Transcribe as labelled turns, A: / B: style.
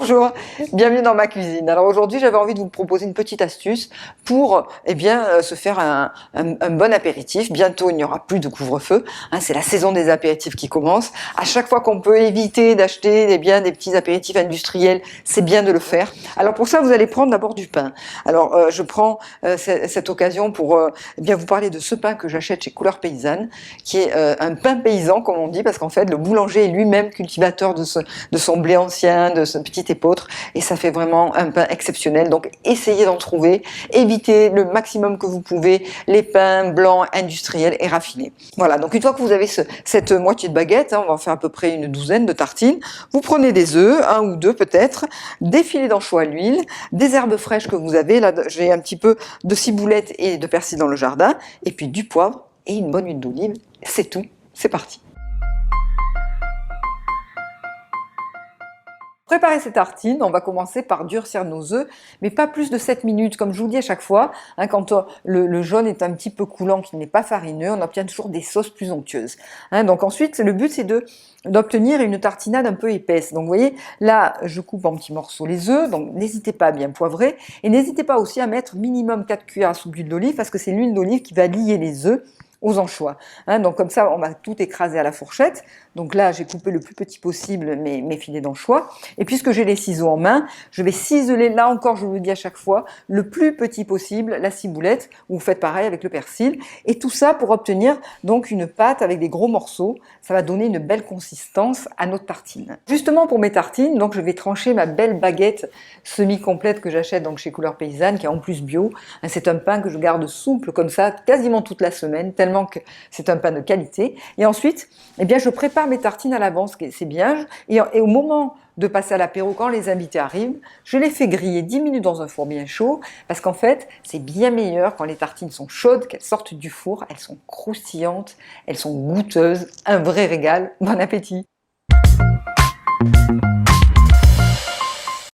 A: Bonjour, bienvenue dans ma cuisine. Alors aujourd'hui, j'avais envie de vous proposer une petite astuce pour se faire un bon apéritif. Bientôt, il n'y aura plus de couvre-feu. C'est la saison des apéritifs qui commence. À chaque fois qu'on peut éviter d'acheter des petits apéritifs industriels, c'est bien de le faire. Alors pour ça, vous allez prendre d'abord du pain. Alors je prends cette occasion pour vous parler de ce pain que j'achète chez Couleurs Paysannes, qui est un pain paysan, comme on dit, parce qu'en fait, le boulanger est lui-même cultivateur de son blé ancien, de ce petit épeautre, et ça fait vraiment un pain exceptionnel. Donc essayez d'en trouver, évitez le maximum que vous pouvez les pains blancs industriels et raffinés. Voilà, donc une fois que vous avez cette moitié de baguette, on va en faire à peu près une douzaine de tartines, vous prenez des œufs, un ou deux peut-être, des filets d'anchois à l'huile, des herbes fraîches que vous avez, là j'ai un petit peu de ciboulette et de persil dans le jardin, et puis du poivre et une bonne huile d'olive, c'est tout, c'est parti. Préparer ces tartines, on va commencer par durcir nos œufs, mais pas plus de 7 minutes, comme je vous dis à chaque fois. Quand le jaune est un petit peu coulant, qu'il n'est pas farineux, on obtient toujours des sauces plus onctueuses. Donc ensuite, le but c'est d'obtenir une tartinade un peu épaisse. Donc vous voyez, là je coupe en petits morceaux les œufs, donc n'hésitez pas à bien poivrer, et n'hésitez pas aussi à mettre minimum 4 cuillères à soupe d'huile d'olive, parce que c'est l'huile d'olive qui va lier les œufs aux anchois. Donc comme ça, on va tout écraser à la fourchette. Donc là, j'ai coupé le plus petit possible mes filets d'anchois. Et puisque j'ai les ciseaux en main, je vais ciseler, là encore, je vous le dis à chaque fois, le plus petit possible la ciboulette. Vous faites pareil avec le persil. Et tout ça pour obtenir donc une pâte avec des gros morceaux. Ça va donner une belle consistance à notre tartine. Justement pour mes tartines, donc je vais trancher ma belle baguette semi-complète que j'achète donc chez Couleurs Paysannes, qui est en plus bio. C'est un pain que je garde souple comme ça, quasiment toute la semaine, tellement que c'est un pain de qualité. Et ensuite, je prépare mes tartines à l'avance, c'est bien. Et au moment de passer à l'apéro, quand les invités arrivent, je les fais griller 10 minutes dans un four bien chaud, parce qu'en fait, c'est bien meilleur quand les tartines sont chaudes, qu'elles sortent du four, elles sont croustillantes, elles sont goûteuses, un vrai régal. Bon appétit!